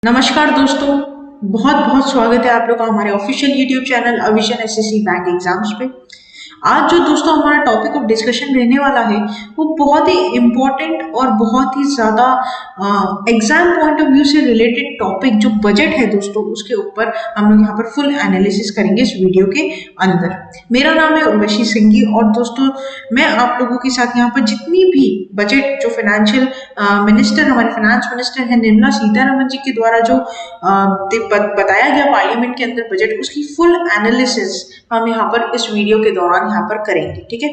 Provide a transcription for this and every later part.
नमस्कार दोस्तों, बहुत बहुत स्वागत है आप लोग का हमारे ऑफिशियल यूट्यूब चैनल अविजन एसएससी बैंक एग्जाम्स पे। आज जो दोस्तों हमारा टॉपिक ऑफ डिस्कशन रहने वाला है वो बहुत ही इम्पोर्टेंट और बहुत ही ज़्यादा एग्जाम पॉइंट ऑफ व्यू से रिलेटेड टॉपिक जो बजट है दोस्तों, उसके ऊपर हम लोग यहाँ पर फुल एनालिसिस करेंगे इस वीडियो के अंदर। मेरा नाम है उर्वशी सिंघी और दोस्तों मैं आप लोगों के साथ यहाँ पर जितनी भी बजट जो फाइनेंशियल मिनिस्टर हमारे फाइनेंस मिनिस्टर है निर्मला सीतारमन जी के द्वारा जो बताया गया पार्लियामेंट के अंदर बजट, उसकी फुल एनालिसिस हम यहाँ पर इस वीडियो के दौरान यहाँ पर करेंगे। ठीक है,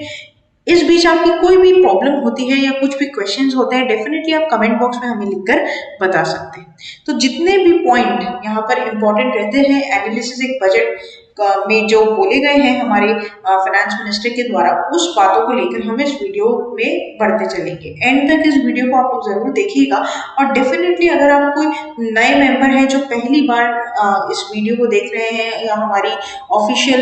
इस बीच आपकी कोई भी प्रॉब्लम होती है या कुछ भी क्वेश्चंस होते हैं, डेफिनेटली आप कमेंट बॉक्स में हमें लिखकर बता सकते हैं। तो जितने भी पॉइंट यहाँ पर इंपॉर्टेंट रहते हैं एनालिसिस एक बजट में जो बोले गए हैं हमारे फाइनेंस मिनिस्टर के द्वारा, उस बातों को लेकर हम इस वीडियो में बढ़ते चलेंगे। एंड तक इस वीडियो को आप लोग जरूर देखिएगा और डेफिनेटली अगर आप कोई नए मेंबर हैं जो पहली बार इस वीडियो को देख रहे हैं या हमारी ऑफिशियल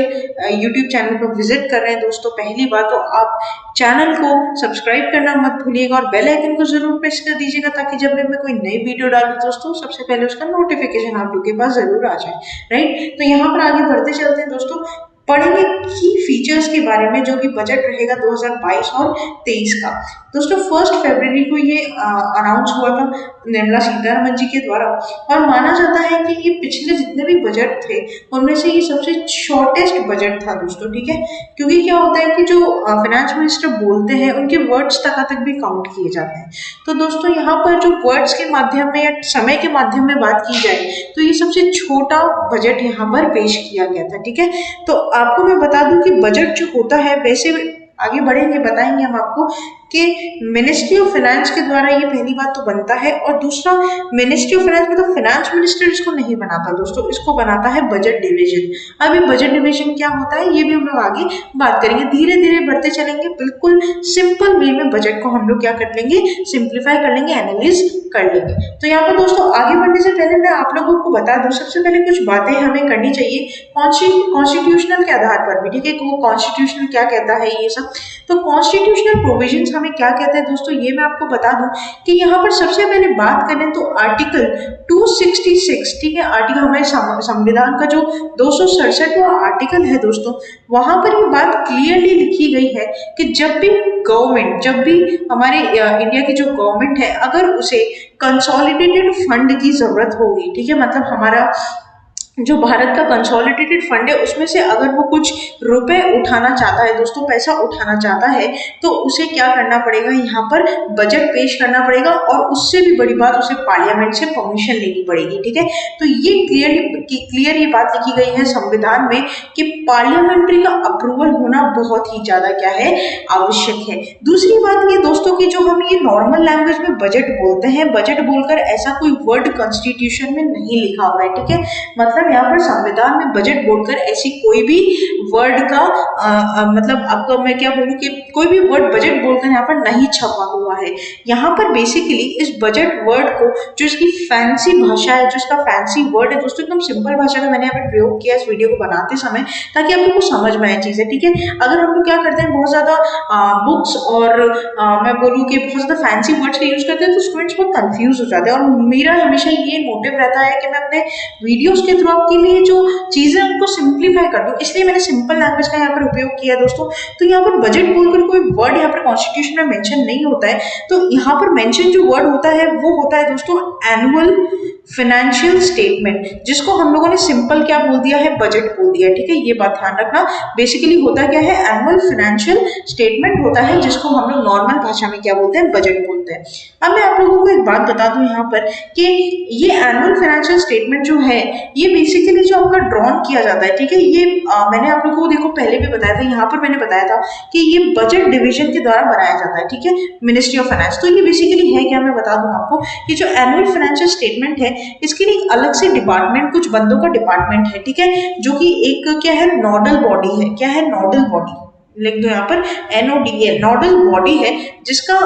यूट्यूब चैनल पर विजिट कर रहे हैं दोस्तों पहली बार, तो आप चैनल को सब्सक्राइब करना मत भूलिएगा और बेल आइकन को जरूर प्रेस कर दीजिएगा ताकि जब मैं कोई नई वीडियो डालूं दोस्तों सबसे पहले उसका नोटिफिकेशन आप लोग के पास जरूर आ जाए। राइट, तो यहाँ पर आगे बढ़ते चलते हैं दोस्तों, पढ़ेंगे की फीचर्स के बारे में जो कि बजट रहेगा 2022 और 23 का। दोस्तों 1 फरवरी को ये अनाउंस हुआ था निर्मला सीतारमन जी के द्वारा और माना जाता है कि ये पिछले जितने भी बजट थे उनमें से ये सबसे शॉर्टेस्ट बजट था दोस्तों। ठीक है, क्योंकि क्या होता है कि जो फाइनेंस मिनिस्टर बोलते हैं उनके वर्ड्स तक भी काउंट किए जाते हैं। तो दोस्तों यहाँ पर जो वर्ड्स के माध्यम में या समय के माध्यम में बात की जाए तो ये सबसे छोटा बजट यहाँ पर पेश किया गया था। ठीक है, तो आपको मैं बता दूं कि बजट जो होता है, वैसे आगे बढ़ेंगे बताएंगे हम आपको कि मिनिस्ट्री ऑफ फाइनेंस के द्वारा ये पहली बात तो बनता है और दूसरा मिनिस्ट्री ऑफ फाइनेंस मतलब फाइनेंस मिनिस्टर इसको नहीं बनाता दोस्तों, इसको बनाता है बजट डिवीजन। अब ये बजट डिवीजन क्या होता है ये भी हम लोग आगे बात करेंगे, धीरे धीरे बढ़ते चलेंगे। बिल्कुल सिंपल वे में बजट को हम लोग क्या कर लेंगे, सिंप्लीफाई कर लेंगे, एनालिज कर लेंगे। तो यहाँ पर दोस्तों आगे बढ़ने से पहले मैं आप लोगों को बता दूं, सबसे पहले कुछ बातें हमें करनी चाहिए कॉन्स्टिट्यूशनल के आधार पर भी। ठीक है, वो कॉन्स्टिट्यूशन क्या कहता है ये सब, तो कॉन्स्टिट्यूशनल प्रोविजंस हमें क्या कहते हैं दोस्तों ये मैं आपको बता दूं कि यहाँ पर सबसे पहले बात करें तो आर्टिकल 266, ठीक है, आर्टिकल हमारे संविधान का जो 267वां आर्टिकल है दोस्तों, वहां पर ये बात क्लियरली लिखी गई है कि जब भी गवर्नमेंट, जब भी हमारे इंडिया की जो गवर्नमेंट है अगर उसे कंसोलिडेटेड फंड की जरूरत होगी, ठीक है, मतलब हमारा जो भारत का कंसोलिडेटेड फंड है उसमें से अगर वो कुछ रुपए उठाना चाहता है दोस्तों, पैसा उठाना चाहता है, तो उसे क्या करना पड़ेगा, यहाँ पर बजट पेश करना पड़ेगा और उससे भी बड़ी बात उसे पार्लियामेंट से परमिशन लेनी पड़ेगी। ठीक है, तो ये क्लियर ये बात लिखी गई है संविधान में कि पार्लियामेंट्री का अप्रूवल होना बहुत ही ज्यादा क्या है, आवश्यक है। दूसरी बात ये दोस्तों की जो हम ये नॉर्मल लैंग्वेज में बजट बोलते हैं, बजट बोलकर ऐसा कोई वर्ड कॉन्स्टिट्यूशन में नहीं लिखा हुआ है। ठीक है, मतलब यहाँ पर संविधान में बजट बोलकर ऐसी कोई भी वर्ड का मतलब आपको मैं क्या बोलूं कि कोई भी वर्ड बजट बोलकर यहाँ पर नहीं छपा हुआ है। यहाँ पर बेसिकली इस बजट वर्ड को जो इसकी फैंसी भाषा है, जो इसका फैंसी वर्ड है दोस्तों, एकदम सिंपल भाषा में मैंने यहाँ पर प्रयोग किया इस वीडियो को बनाते समय ताकि आप लोग को समझ में आए चीजें। ठीक है, अगर हम लोग क्या करते हैं बहुत ज्यादा बुक्स और मैं बोलूँ कि बहुत ज्यादा फैंसी वर्ड्स का यूज करते हैं तो स्टूडेंट्स बहुत कंफ्यूज हो जाते हैं और मेरा हमेशा ये मोटिव रहता है कि मैं अपने वीडियोस के थ्रू आपके लिए जो चीजें उनको सिंप्लीफाई कर दूं, इसलिए मैंने सिंपल लैंग्वेज का यहाँ पर उपयोग किया दोस्तों। तो यहाँ पर बजट बोलकर कोई वर्ड यहाँ पर कॉन्स्टिट्यूशन में मेंशन नहीं होता है, तो यहाँ पर मेंशन जो वर्ड होता है वो होता है दोस्तों एनुअल फाइनेंशियल स्टेटमेंट, जिसको हम लोगों ने सिंपल क्या बोल दिया है, बजट बोल दिया है। ठीक है, ये बात ध्यान रखना, बेसिकली होता क्या है, एनुअल फाइनेंशियल स्टेटमेंट होता है जिसको हम लोग नॉर्मल भाषा में क्या बोलते हैं, बजट बोलते हैं। अब मैं आप लोगों को एक बात बता दूं यहाँ पर कि ये एनुअल फाइनेंशियल स्टेटमेंट जो है ये बेसिकली जो आपका ड्रॉन किया जाता है। ठीक है, ये मैंने आप लोगों को देखो पहले भी बताया था, यहाँ पर मैंने बताया था कि ये बजट डिवीजन के द्वारा बनाया जाता है। ठीक है, मिनिस्ट्री ऑफ फाइनेंस। तो ये बेसिकली है क्या, मैं बता दूं आपको, ये जो एनुअल फाइनेंशियल स्टेटमेंट है इसके लिए अलग से डिपार्टमेंट, कुछ बंदों का डिपार्टमेंट है। ठीक है, जो कि एक क्या है, नोडल बॉडी है। क्या है, नोडल बॉडी, लिख दो यहाँ पर NODL, नोडल बॉडी है जिसका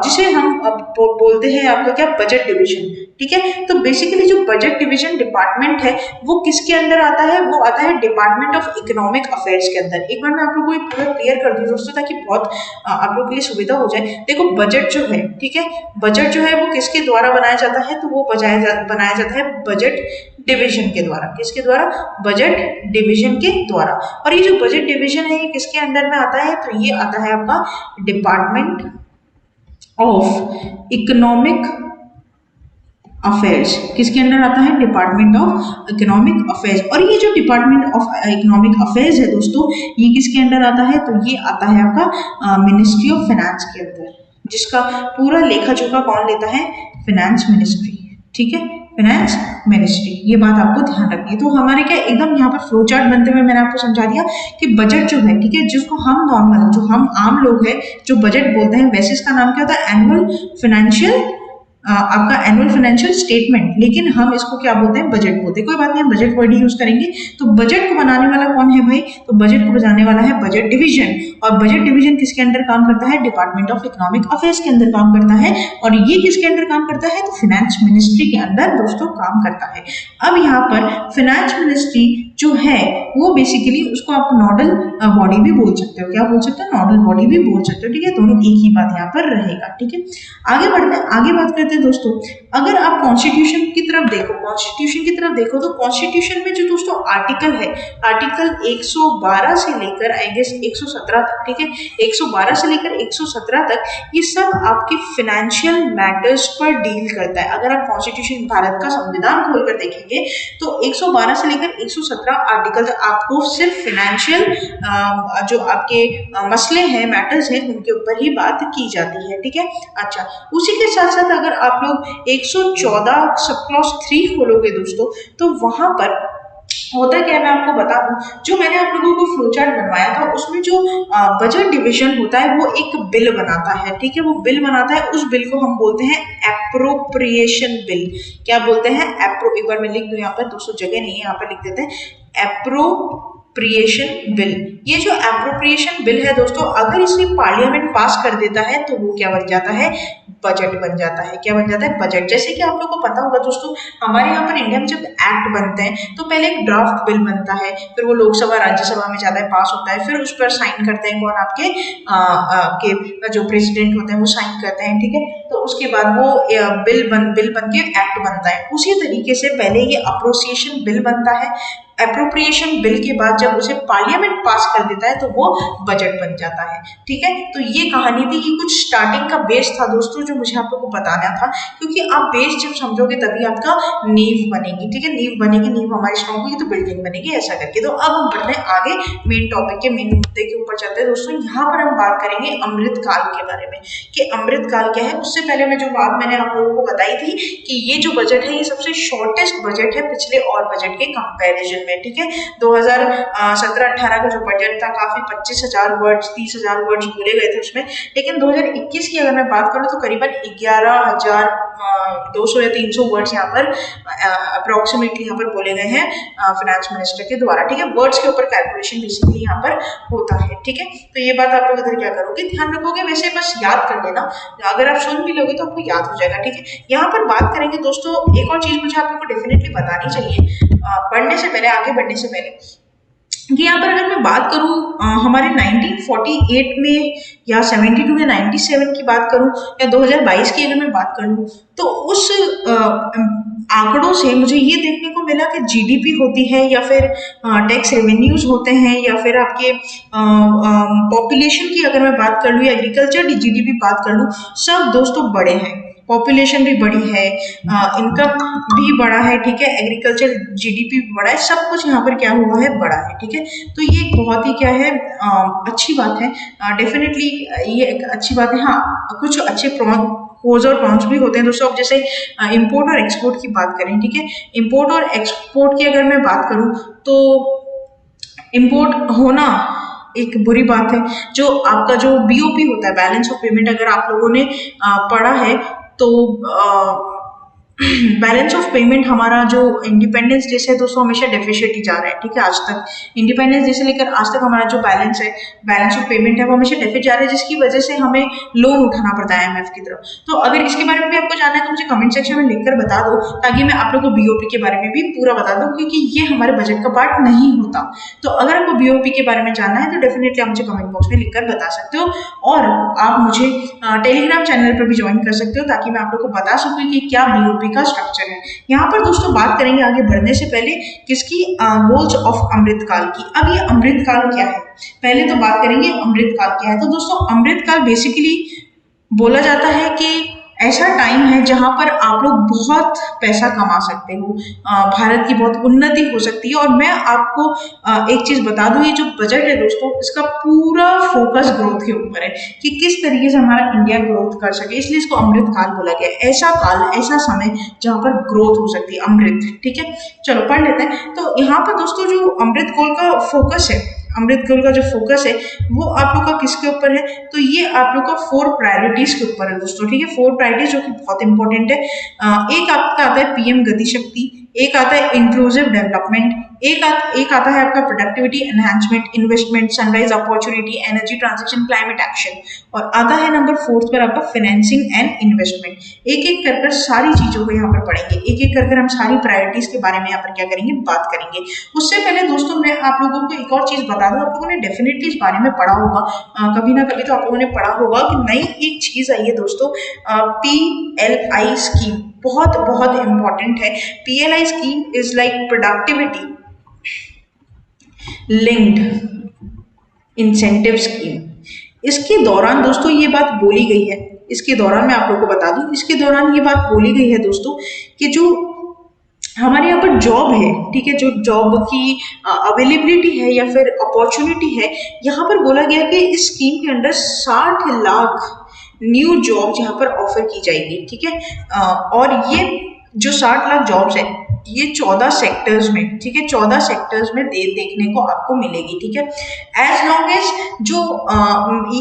जिसे हम बोलते हैं आपका क्या, बजट डिवीजन। ठीक है। तो बेसिकली जो बजट डिवीजन डिपार्टमेंट है वो किसके अंदर आता है, वो आता है डिपार्टमेंट ऑफ इकोनॉमिक अफेयर्स के अंदर। एक बार मैं आप लोगों को पूरा क्लियर कर दूं दोस्तों ताकि बहुत आप लोगों के लिए सुविधा हो जाए। देखो बजट जो है, ठीक है, बजट जो है वो किसके द्वारा बनाया जाता है, तो वो बनाया जाता है बजट डिवीजन के द्वारा। किसके द्वारा, बजट डिवीजन के द्वारा। और ये जो बजट डिवीजन है ये किसके अंडर में आता है, तो ये आता है आपका डिपार्टमेंट ऑफ इकोनॉमिक अफेयर्स। किसके अंडर आता है, डिपार्टमेंट ऑफ इकोनॉमिक अफेयर्स। और ये जो डिपार्टमेंट ऑफ इकोनॉमिक अफेयर्स है दोस्तों, ये किसके अंडर आता है, तो ये आता है आपका मिनिस्ट्री ऑफ फाइनेंस के अंदर, जिसका पूरा लेखा जोखा कौन लेता है, फाइनेंस मिनिस्ट्री, ठीक है, फाइनेंस मिनिस्ट्री। ये बात आपको ध्यान रखनी है। तो हमारे क्या एकदम यहाँ पर फ्लो चार्ट बनते हुए मैंने आपको समझा दिया कि बजट जो है, ठीक है, जिसको हम नॉर्मल, जो हम आम लोग हैं जो बजट बोलते हैं, वैसे इसका नाम क्या होता है, एनुअल फाइनेंशियल, आपका एनुअल फाइनेंशियल स्टेटमेंट, लेकिन हम इसको क्या बोलते हैं, बजट बोलते हैं। कोई बात नहीं, हम बजट वर्ड यूज करेंगे। तो बजट को बनाने वाला कौन है भाई, तो बजट को बनाने वाला है बजट डिवीजन। और बजट डिवीजन किसके अंदर काम करता है, डिपार्टमेंट ऑफ इकोनॉमिक अफेयर्स के अंदर काम करता है। और ये किसके अंदर काम करता है, तो फाइनेंस मिनिस्ट्री के अंदर दोस्तों काम करता है। अब यहाँ पर फाइनेंस मिनिस्ट्री जो है वो बेसिकली उसको आप नोडल बॉडी भी बोल सकते हो। क्या बोल सकते हो, नोडल बॉडी भी बोल सकते हो, ठीक है। दोनों एक ही बात यहाँ पर रहेगा, ठीक है। आगे बढ़ते हैं, आगे बात करते हैं दोस्तों। अगर आप कॉन्स्टिट्यूशन की तरफ देखो, कॉन्स्टिट्यूशन की तरफ देखो, तो कॉन्स्टिट्यूशन में जो दोस्तों आर्टिकल है, आर्टिकल 112 से लेकर आई गेस 117 तक, ठीक है, 112 से लेकर 117 तक, ये सब आपके फाइनेंशियल मैटर्स पर डील करता है। अगर आप कॉन्स्टिट्यूशन, भारत का संविधान खोलकर देखेंगे तो 112 से लेकर 117 आर्टिकल आपको सिर्फ फाइनेंशियल जो आपके मसले हैं, मैटर्स हैं, उनके ऊपर ही बात की जाती है, ठीक है। अच्छा, उसी के साथ साथ अगर आप लोग 114 सब क्लॉज 3 खोलोगे दोस्तों, तो वहां पर होता क्या है, मैं आपको बता दूं, जो मैंने आप लोगों को फ्लो चार्ट बनवाया था उसमें जो बजट डिवीजन होता है वो एक बिल बनाता है, ठीक है, वो बिल बनाता है। उस बिल को हम बोलते हैं एप्रोप्रिएशन बिल। क्या बोलते हैं, एक बार मैं लिख दूं यहाँ पर, दोस्तों जगह नहीं है, यहाँ पर लिख देते हैं एप्रोप्रिएशन बिल। ये जो एप्रोप्रिएशन बिल है दोस्तों, अगर इसे पार्लियामेंट पास कर देता है तो वो क्या बन जाता है, बजट बन जाता है। क्या बन जाता है, बजट। जैसे कि आप लोगों को पता होगा दोस्तों, हमारे यहाँ पर इंडिया में जब एक्ट बनते हैं तो पहले एक ड्राफ्ट बिल बनता है, फिर वो लोकसभा राज्यसभा में जाता है, पास होता है, फिर उस पर साइन करते हैं कौन, आपके जो प्रेसिडेंट होते हैं वो साइन करते हैं, ठीक है। तो उसके बाद वो बिल बन के एक्ट बनता है। उसी तरीके से पहले ये अप्रोसिएशन बिल बनता है, एप्रोप्रिएशन बिल के बाद जब उसे पार्लियामेंट पास कर देता है तो वो बजट बन जाता है, ठीक है। तो ये कहानी थी, ये कुछ स्टार्टिंग का बेस था दोस्तों जो मुझे आप लोगों को बताना था, क्योंकि आप बेस जब समझोगे तभी आपका नींव बनेगी, ठीक है। नींव बनेगी, नींव हमारी स्ट्रॉन्ग होगी तो बिल्डिंग बनेगी, ऐसा करके। तो अब हम बढ़ रहे हैं आगे मेन टॉपिक के, मेन मुद्दे के ऊपर चलते हैं दोस्तों। यहाँ पर हम बात करेंगे अमृतकाल के बारे में कि अमृतकाल क्या है। उससे पहले मैं जो बात मैंने आप लोगों को बताई थी कि ये जो बजट है ये सबसे शॉर्टेस्ट बजट है पिछले और बजट के कंपैरिजन में, ठीक है। 2017-18 का जो बजट था काफी 25,000 वर्ड्स 30,000 वर्ड्स बोले गए थे उसमें, लेकिन 2021 की अगर मैं बात करूं तो करीबन 11,200 या 300 वर्ड्स यहाँ पर अप्रोक्सीमेटली यहाँ पर बोले गए हैं फाइनेंस मिनिस्टर के द्वारा, ठीक है। वर्ड्स के ऊपर कैलकुलेशन बेसिकली यहाँ पर होता है, ठीक है। तो ये बात आप लोग इधर क्या करोगे, ध्यान रखोगे, वैसे बस याद कर लेना, अगर आप सुन भी लोगे तो आपको याद हो जाएगा, ठीक है। यहाँ पर बात करेंगे दोस्तों, एक और चीज मुझे आप लोग को डेफिनेटली बतानी चाहिए पढ़ने से पहले, आगे बढ़ने से पहले, कि यहाँ पर अगर मैं बात करूं हमारे 1948 में या 72 या 97 की बात करूं या 2022 की अगर मैं बात करूं, तो उस आंकड़ों से मुझे ये देखने को मिला कि जीडीपी होती है या फिर टैक्स रेवेन्यूज होते हैं या फिर आपके पॉपुलेशन की अगर मैं बात कर लूँ या एग्रीकल्चर जीडीपी बात कर लूँ, सब दोस्तों बड़े हैं। पॉपुलेशन भी बड़ी है, इनकम भी बड़ा है, ठीक है, एग्रीकल्चर जीडीपी भी बड़ा है, सब कुछ यहाँ पर क्या हुआ है, बड़ा है, ठीक है। तो ये एक बहुत ही क्या है, अच्छी बात है, डेफिनेटली ये एक अच्छी बात है। हाँ, कुछ अच्छे प्रोज और कॉन्स भी होते हैं दोस्तों। अब जैसे इंपोर्ट और एक्सपोर्ट की बात करें, ठीक है, इंपोर्ट और एक्सपोर्ट की अगर मैं बात करूँ तो इंपोर्ट होना एक बुरी बात है। जो आपका जो बीओपी होता है, बैलेंस ऑफ पेमेंट, अगर आप लोगों ने पढ़ा है तो बैलेंस ऑफ पेमेंट हमारा जो इंडिपेंडेंस डे से दोस्तों हमेशा डेफिशिएट ही जा रहा है, ठीक है। आज तक इंडिपेंडेंस डे से लेकर आज तक हमारा जो बैलेंस है, बैलेंस ऑफ पेमेंट है, वो हमेशा डेफिट जा रहा है, जिसकी वजह से हमें लोन उठाना पड़ता है IMF की तरफ। तो अगर इसके बारे में भी आपको जानना है तो मुझे कमेंट सेक्शन में लिखकर बता दो, ताकि मैं आप लोगों को BOP के बारे में भी पूरा बता दूं, क्योंकि ये हमारे बजट का पार्ट नहीं होता। तो अगर आपको BOP के बारे में जानना है तो डेफिनेटली आप मुझे कमेंट बॉक्स में लिखकर बता सकते हो, और आप मुझे टेलीग्राम चैनल पर भी ज्वाइन कर सकते हो, ताकि मैं आप लोग को बता सकूं कि क्या BOP का स्ट्रक्चर है। यहाँ पर दोस्तों बात करेंगे आगे बढ़ने से पहले किसकी, गोल्स ऑफ अमृतकाल की। अब ये अमृतकाल क्या है, पहले तो बात करेंगे अमृतकाल क्या है। तो दोस्तों अमृतकाल बेसिकली बोला जाता है कि ऐसा टाइम है जहां पर आप लोग बहुत पैसा कमा सकते हो, भारत की बहुत उन्नति हो सकती है। और मैं आपको एक चीज बता दूं, ये जो बजट है दोस्तों, इसका पूरा फोकस ग्रोथ के ऊपर है कि किस तरीके से हमारा इंडिया ग्रोथ कर सके, इसलिए इसको अमृत काल बोला गया है। ऐसा काल, ऐसा समय जहां पर ग्रोथ हो सकती है, अमृत, ठीक है। चलो पढ़ लेते हैं। तो यहाँ पर दोस्तों जो अमृत काल का फोकस है, अमृत काल का जो फोकस है वो आप लोग का किसके ऊपर है, तो ये आप लोग का 4 प्रायोरिटीज के ऊपर है दोस्तों, ठीक है। 4 प्रायोरिटीज जो कि बहुत इंपॉर्टेंट है। एक आपका आता है PM गति शक्ति, एक आता है इंक्लूसिव डेवलपमेंट, एक आता है आपका productivity enhancement, investment, sunrise opportunity, energy transition, climate action, और आता है नंबर 4 पर आपका फाइनेंसिंग एंड इन्वेस्टमेंट। एक एक कर सारी चीजों को यहाँ पर पढ़ेंगे, एक एक कर हम सारी प्रायोरिटीज के बारे में यहाँ पर क्या करेंगे, बात करेंगे। उससे पहले दोस्तों मैं आप लोगों को एक और चीज बता दूं, आप लोगों ने डेफिनेटली इस बारे में पढ़ा होगा, कभी ना कभी तो आप लोगों ने पढ़ा होगा कि नई एक चीज आई है दोस्तों, PLI स्कीम, बहुत बहुत इंपॉर्टेंट है। PLI scheme is like productivity linked incentive scheme. इसके दौरान दोस्तों ये बात बोली गई है, इसके दौरान मैं आप लोगों को बता दूं, इसके दौरान ये बात बोली गई है दोस्तों कि जो हमारे यहाँ पर जॉब है, ठीक है, जो जॉब की अवेलेबिलिटी है या फिर अपॉर्चुनिटी है, यहाँ पर बोला गया कि इस स्कीम के अंडर 60 लाख न्यू जॉब्स यहाँ पर ऑफर की जाएगी, ठीक है। और ये जो 60 लाख जॉब्स है ये 14 सेक्टर्स में, ठीक है, 14 सेक्टर्स में देखने को आपको मिलेगी, ठीक है। एज लॉन्ग एज जो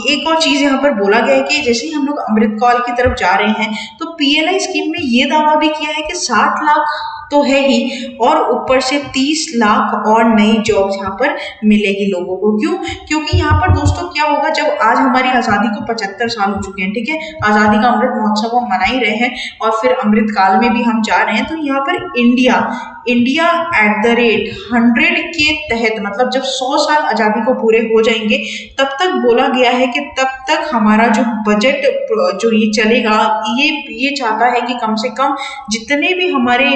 एक और चीज यहाँ पर बोला गया है कि जैसे ही हम लोग अमृतकाल की तरफ जा रहे हैं तो PLI स्कीम में ये दावा भी किया है कि 60 लाख तो है ही, और ऊपर से 30 लाख और नई जॉब्स यहाँ पर मिलेगी लोगों को। क्यों? क्योंकि यहाँ पर दोस्तों क्या होगा, जब आज हमारी आजादी को 75 साल हो चुके हैं, ठीक है, आजादी का अमृत महोत्सव हम मना ही रहे हैं और फिर अमृत काल में भी हम जा रहे हैं, तो यहाँ पर इंडिया एट द रेट 100 के तहत, मतलब जब 100 साल आजादी को पूरे हो जाएंगे तब तक बोला गया है कि तब तक हमारा जो बजट जो ये चलेगा, ये चाहता है कि कम से कम जितने भी हमारे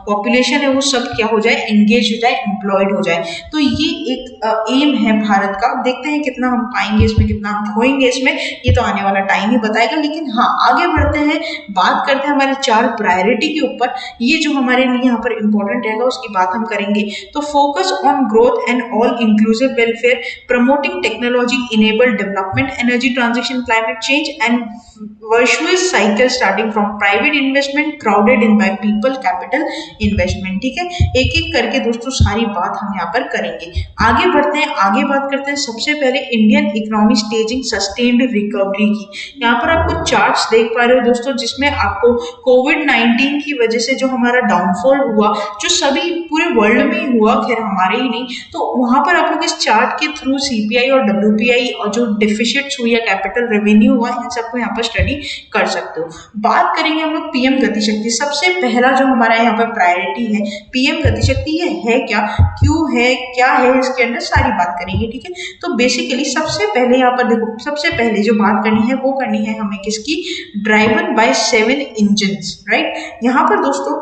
पॉपुलेशन है वो सब क्या हो जाए, एंगेज हो जाए, एम्प्लॉयड हो जाए। तो ये एक एम है भारत का। देखते हैं कितना हम पाएंगे इसमें, कितना हम खोएंगे इसमें, ये तो आने वाला टाइम ही बताएगा। लेकिन हाँ, आगे बढ़ते हैं, बात करते हैं हमारे 4 प्रायोरिटी के ऊपर। ये जो हमारे लिए यहाँ पर इंपॉर्टेंट रहेगा उसकी बात हम करेंगे। तो focus on growth and all inclusive welfare, promoting technology enabled development, energy transition, climate change and virtuous cycle starting from private investment crowded in by people capital investment, ठीक है। एक एक करके दोस्तों सारी बात हम यहाँ पर करेंगे। आगे बढ़ते हैं, आगे बात करते हैं सबसे पहले Indian economy staging sustained recovery की। यहाँ पर आपको चार्ट्स देख पा रहे हो दोस्तों, जिसमें आपको कोविड-19 की वजह से जो हमारा डाउनफॉल हुआ, जो सभी पूरे वर्ल्ड में ही हुआ, खैर हमारे ही नहीं, तो वहां पर आप लोग इस चार्ट के थ्रू CPI और WPI और जो डेफिसिट्स हुई या कैपिटल रेवेन्यू हुआ, इन सबको यहाँ पर स्टडी कर सकते हो। बात करेंगे हम लोग PM गतिशक्ति। सबसे पहला जो हमारा यहाँ पर प्रायोरिटी है PM गतिशक्ति, ये है क्या, क्यों है, क्या है, इसके अंदर सारी बात करेंगे, ठीक है। तो बेसिकली सबसे पहले यहाँ पर देखो, सबसे पहले जो बात करनी है वो करनी है हमें किसकी, ड्राइवन बाय 7 इंजन्स, राइट। यहाँ पर दोस्तों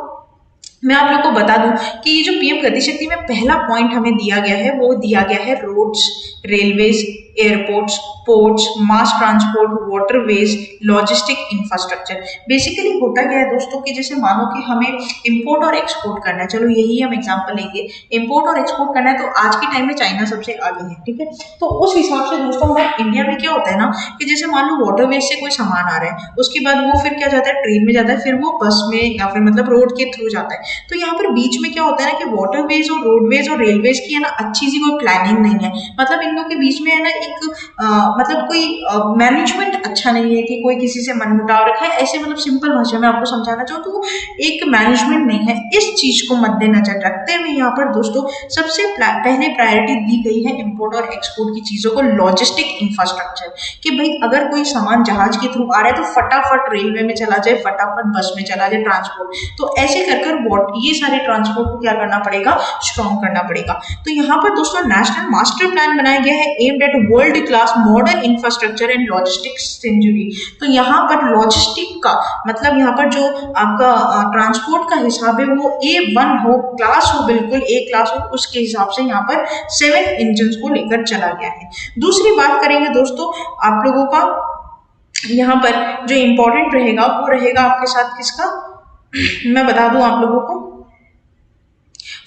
मैं आप लोग को बता दूं कि ये जो PM गतिशक्ति में पहला पॉइंट हमें दिया गया है वो दिया गया है roads, railways, airports, ports, mass transport, waterways, logistic infrastructure. Basically होता क्या है दोस्तों कि जैसे मानो कि हमें इंपोर्ट और एक्सपोर्ट करना है, चलो यही हम एग्जांपल लेंगे, इंपोर्ट और एक्सपोर्ट करना है, तो आज के टाइम में चाइना सबसे आगे है, ठीक है। तो उस हिसाब से दोस्तों हमारे इंडिया में क्या होता है ना कि जैसे मान लो वाटरवेज से कोई सामान आ रहा है, उसके बाद वो फिर क्या जाता है, ट्रेन में जाता है, फिर वो बस में या फिर मतलब रोड के थ्रू जाता है। तो यहाँ पर बीच में क्या होता है ना कि वाटरवेज और रोडवेज और रेलवेज की है ना अच्छी सी कोई प्लानिंग नहीं है, मतलब इन लोगों के बीच में है ना एक मतलब कोई मैनेजमेंट अच्छा नहीं है कि कोई किसी से मनमुटाव रखा है, ऐसे मतलब सिंपल भाषा में आपको समझाना चाहूँ तो एक मैनेजमेंट नहीं है। इस चीज को मद्देनजर रखते हुए यहाँ पर दोस्तों सबसे पहले प्रायोरिटी दी गई है इंपोर्ट और एक्सपोर्ट की चीजों को, लॉजिस्टिक इंफ्रास्ट्रक्चर, कि भाई अगर कोई सामान जहाज के थ्रू आ रहा है तो फटाफट रेलवे में चला जाए, फटाफट बस में चला जाए ट्रांसपोर्ट, तो ऐसे कर ये सारे ट्रांसपोर्ट को क्या करना पड़ेगा, स्ट्रॉन्ग करना पड़ेगा। तो यहाँ पर दोस्तों नेशनल मास्टर प्लान बनाया गया है aimed at world class modern infrastructure and logistics century. तो यहाँ पर लॉजिस्टिक का मतलब यहाँ पर जो आपका ट्रांसपोर्ट का हिसाब है वो A1 हो, क्लास हो, बिल्कुल ए क्लास हो, उसके हिसाब से यहाँ पर 7 इंजन को लेकर चला गया है। दूसरी बात करेंगे दोस्तों आप लोगों का, यहाँ पर जो इंपॉर्टेंट रहेगा वो रहेगा आपके साथ किसका, मैं बता दूं आप लोगों को,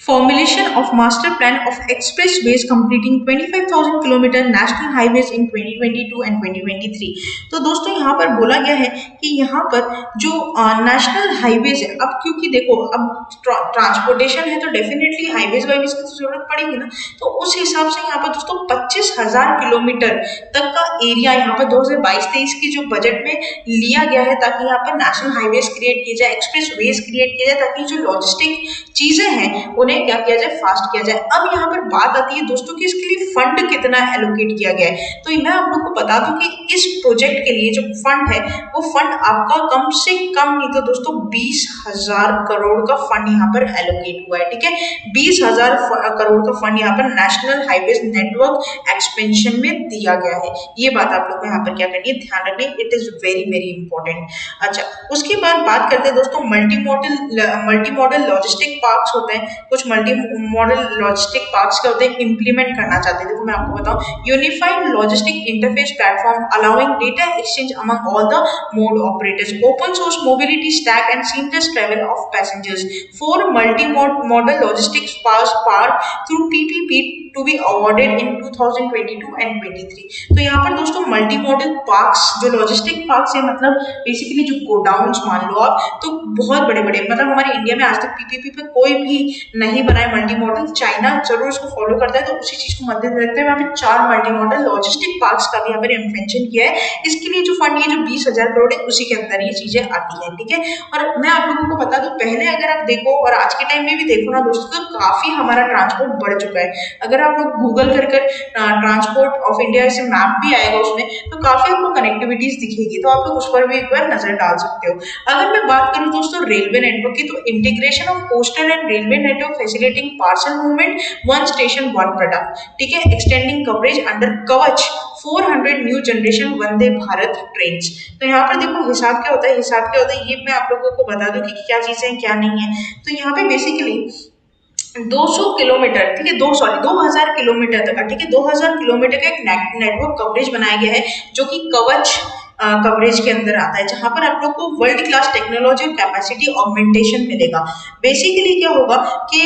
formulation of master plan of expressways completing 25,000 kilometre national highways in 2022 and 2023। तो दोस्तों यहाँ पर बोला गया है कि यहाँ पर जो नेशनल हाईवेज है, अब क्योंकि देखो अब ट्रांसपोर्टेशन है तो डेफिनेटली हाईवेज वाईवेज की तो जरूरत पड़ेगी ना, तो उस हिसाब से यहाँ पर दोस्तों 25,000 किलोमीटर तक का एरिया यहाँ पर 2022-23 की जो बजट में लिया गया है ताकि यहाँ पर नेशनल हाईवेज क्रिएट किए जाए, एक्सप्रेस वेज क्रिएट किया जाए, ताकि जो लॉजिस्टिक चीजें हैं उन्हें क्या किया जाए, फास्ट किया जाए। अब यहाँ पर बात आती है दोस्तों कि इसके लिए फंड कितना एलोकेट किया गया है। तो मैं आप लोग को बता दूं कि इस प्रोजेक्ट के लिए जो फंड है वो फंड आपका कम से कम नहीं तो दोस्तों 20,000 करोड़ का फंड यहाँ पर एलोकेट हुआ है। ठीक है, 20,000 करोड़ का फंड यहाँ पर नेशनल हाईवेज नेटवर्क एक्सपेंशन में दिया गया है। ये बात आप लोग को यहाँ पर क्या करनी है, ध्यान रखनी, it is very very important. अच्छा, उसके बाद बात करते हैं दोस्तों मल्टी मॉडल लॉजिस्टिक पार्क्स होते हैं, कुछ मल्टी मॉडल लॉजिस्टिक पार्क्स क्या होते हैं, इंप्लीमेंट करना चाहते हैं। देखो मैं आपको बताऊं, unified logistic interface platform allowing data exchange among all the mode operators, open source mobility stack and seamless travel of passengers for multi model logistics park through PPP to be awarded in 2022 and 23। तो यहाँ पर दोस्तों multi model parks, जो logistic parks है, मतलब basically जो godowns मान लो आप, तो बहुत बड़े बड़े, मतलब हमारे इंडिया में आज तक PPP पे कोई भी नहीं बनाए मल्टी मॉडल, चाइना जरूर इसको फॉलो करता है, तो उसी चीज को मद्देनजर रखते हुए यहाँ पे 4 मल्टी मॉडल लॉजिस्टिक पार्क्स का भी यहाँ पर इन्वेंशन किया है। इसके लिए जो फंड, ये जो 20,000 करोड़ है उसी के अंदर ये चीजें आती है। ठीक है, और मैं आप लोगों को बता दूं, पहले अगर आप देखो और आज के टाइम में भी देखो ना दोस्तों, तो काफी हमारा ट्रांसपोर्ट बढ़ चुका है। अगर आप लोग गूगल कर ट्रांसपोर्ट ऑफ इंडिया से मैप भी आएगा उसमें, तो काफी आपको कनेक्टिविटीज दिखेगी, तो आप लोग उस पर भी एक बार नजर डाल सकते हो। अगर मैं बात करूं दोस्तों रेलवे नेटवर्क की, तो integration of coastal and railway network facilitating parcel movement, one station one product. ठीक है, एक्सटेंडिंग कवरेज अंडर कवच 400 new generation Vande Bharat train. तो यहाँ पर देखो हिसाब क्या होता है, हिसाब क्या होता है ये मैं आप लोगों को बता दूं कि क्या चीजें हैं क्या नहीं है। तो यहाँ पे बेसिकली 200 किलोमीटर, ठीक है, 2000 किलोमीटर तक का, ठीक है, 2000 किलोमीटर का एक नेटवर्क कवरेज बनाया गया है जो कि कवच कवरेज के अंदर आता है, जहां पर आप लोग को वर्ल्ड क्लास टेक्नोलॉजी और कैपेसिटी ऑगमेंटेशन मिलेगा। बेसिकली क्या होगा कि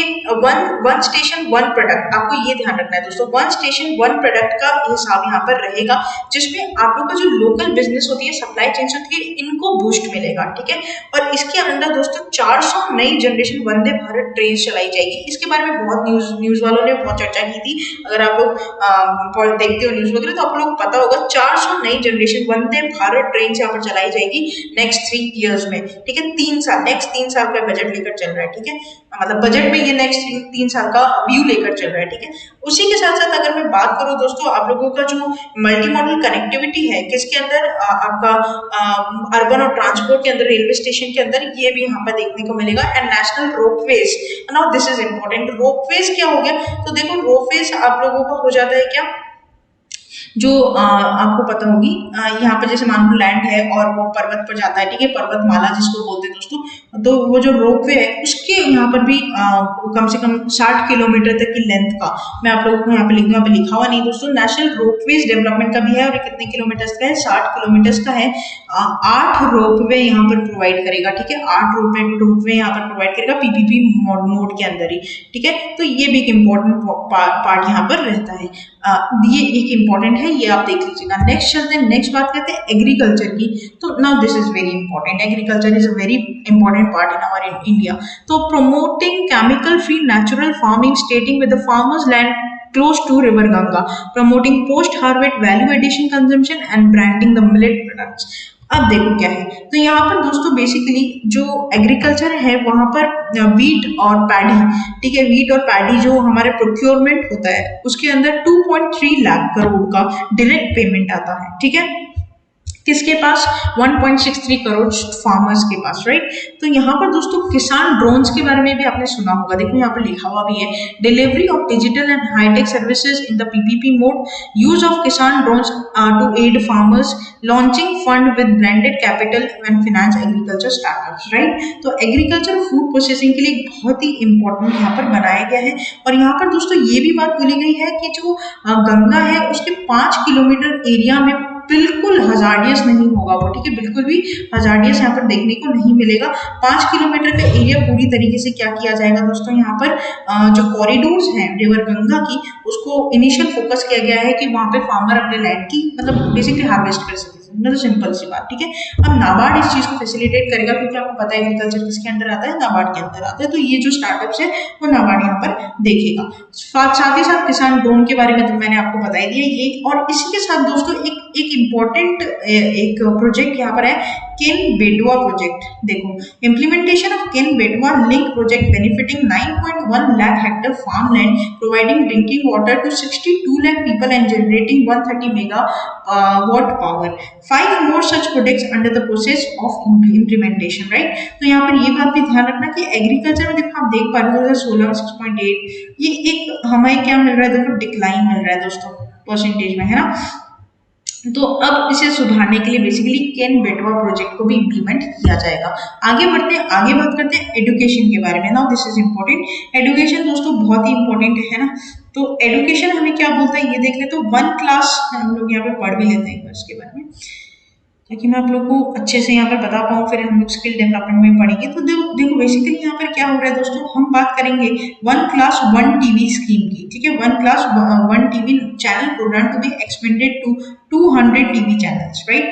वन स्टेशन वन प्रोडक्ट, आपको ये ध्यान रखना है दोस्तों, वन स्टेशन वन प्रोडक्ट का हिसाब यहाँ पर रहेगा, जिसमें आप लोग का जो लोकल बिजनेस होती है, सप्लाई चेन होती है, इनको बूस्ट मिलेगा। ठीक है, और इसके अंदर दोस्तों 400 नई जनरेशन वंदे भारत ट्रेन चलाई जाएगी। इसके बारे में बहुत न्यूज वालों ने बहुत चर्चा की थी, अगर आप लोग देखते हो न्यूज वगैरह तो आप लोग पता होगा 400 नई जनरेशन वंदे भारत ट्रेन यहाँ पर चलाई जाएगी नेक्स्ट 3 इयर्स में। ठीक है, 3 साल, नेक्स्ट 3 साल का बजट लेकर चल रहा है। ठीक है, मतलब बजट में ये नेक्स्ट 3 साल का व्यू लेकर चल रहा है। ठीक है, उसी के साथ साथ अगर मैं बात करूं दोस्तों, आप लोगों का जो मल्टी मॉडल कनेक्टिविटी है, किसके अंदर, आपका अर्बन और ट्रांसपोर्ट के अंदर, रेलवे स्टेशन के अंदर, ये भी यहाँ पर देखने को मिलेगा। And national ropeways, now this is important. Ropeways क्या हो गया, तो देखो रोपवेज आप लोगों का हो जाता है क्या, जो आपको पता होगी, यहाँ पर जैसे मान लो लैंड है और वो पर्वत पर जाता है, ठीक है, पर्वतमाला जिसको बोलते हैं दोस्तों, तो वो जो रोपवे है उसके यहाँ पर भी कम से कम 60 किलोमीटर तक की लेंथ का, मैं आप लोगों को यहाँ पे लिख दूँ, यहाँ पे लिखा हुआ नहीं दोस्तों, नेशनल रोपवेज डेवलपमेंट का भी है, और ये कितने किलोमीटर का है, 60 किलोमीटर का है। 8 रोपवे यहाँ पर प्रोवाइड करेगा। ठीक है, 8 रोपवे यहाँ पर प्रोवाइड करेगा PPP मोड के अंदर ही। ठीक है, तो ये भी एक इम्पोर्टेंट पार्ट यहाँ पर रहता है, ये एक इम्पोर्टेंट है, ये आप देख लीजिएगा। नेक्स्ट चलते हैं, नेक्स्ट बात करते हैं एग्रीकल्चर की। तो now this is very important, agriculture is a very important part in our India. तो promoting chemical free natural farming, stating with the farmers land close to river Ganga, promoting post-harvest value addition consumption and branding the millet products. अब देखो क्या है, तो यहाँ पर दोस्तों basically जो एग्रीकल्चर है वहां पर वीट और पैडी, ठीक है, वीट और पैडी जो हमारे प्रोक्योरमेंट होता है उसके अंदर 2.3 लाख करोड़ का डायरेक्ट पेमेंट आता है, ठीक है, किसके पास, 1.63 करोड़ फार्मर्स के पास, राइट। तो यहाँ पर दोस्तों किसान ड्रोन्स के बारे में भी आपने सुना होगा, देखो यहाँ पर लिखा हुआ भी है, delivery of digital and hitech services in the PPP mode, use of Kisan drones to aid farmers, launching fund with blended capital and finance agriculture startups, right. तो एग्रीकल्चर फूड प्रोसेसिंग के लिए बहुत ही इंपॉर्टेंट यहाँ पर बनाया गया है। और यहाँ पर दोस्तों ये भी बात बोली गई है कि जो गंगा है उसके 5 किलोमीटर एरिया में बिल्कुल हजार्डियस नहीं होगा वो, ठीक है, बिल्कुल भी हजार्डियस यहाँ पर देखने को नहीं मिलेगा। 5 किलोमीटर का एरिया पूरी तरीके से क्या किया जाएगा दोस्तों, यहाँ पर जो कॉरिडोर्स हैं रिवर गंगा की उसको इनिशियल फोकस किया गया है कि वहां पे फार्मर अपने लैंड की मतलब बेसिकली हार्वेस्ट कर सके, मतलब सिंपल सी बात, ठीक है। अब नाबार्ड इस चीज को फैसिलिटेट करेगा क्योंकि आपको पता है एग्रीकल्चर किसके अंडर आता है, नाबार्ड के अंदर आता है। तो ये जो स्टार्टअप्स है वो नाबार्ड यहाँ पर देखेगा। साथ ही साथ किसान ड्रोन के बारे में तो मैंने आपको बता ही दिया ये, और इसी के साथ दोस्तों एक इम्पोर्टेंट एक प्रोजेक्ट यहाँ पर है, केन बेटवा प्रोजेक्ट। देखो, implementation of Ken Betwa link project benefiting 9.1 lakh hectare farm land, providing drinking water to 62 lakh people and generating 130 mega watt power. 5 more such projects under the process of implementation, right? तो यहाँ पर ये बात भी ध्यान रखना कि एग्रीकल्चर में देखो आप देख पा रहे हो 2016 6.8, ये एक हमें क्या मिल रहा है, देखो डिक्लाइन मिल रहा है दोस्तों परसेंटेज में, है ना। तो अब इसे सुधारने के लिए बेसिकली केन बेटवा प्रोजेक्ट को भी इंप्लीमेंट किया जाएगा। आगे बढ़ते हैं, आगे बात करते हैं एजुकेशन के बारे में। Now this is important, education दोस्तों बहुत ही इंपॉर्टेंट है ना। तो एजुकेशन हमें क्या बोलता है ये देख ले, तो 1 क्लास हम लोग यहाँ पे पढ़ भी लेते हैं इसके बारे में ताकि मैं आप लोगों को अच्छे से यहाँ पर बता पाऊँ, फिर हम लोग स्किल डेवलपमेंट में पढ़ेंगे। तो देखो बेसिकली यहाँ पर क्या हो रहा है दोस्तों, हम बात करेंगे 1 क्लास 1 टीवी स्कीम की, ठीक है, 1 class 1 TV channel programme to be expanded to 200 TV channels, right.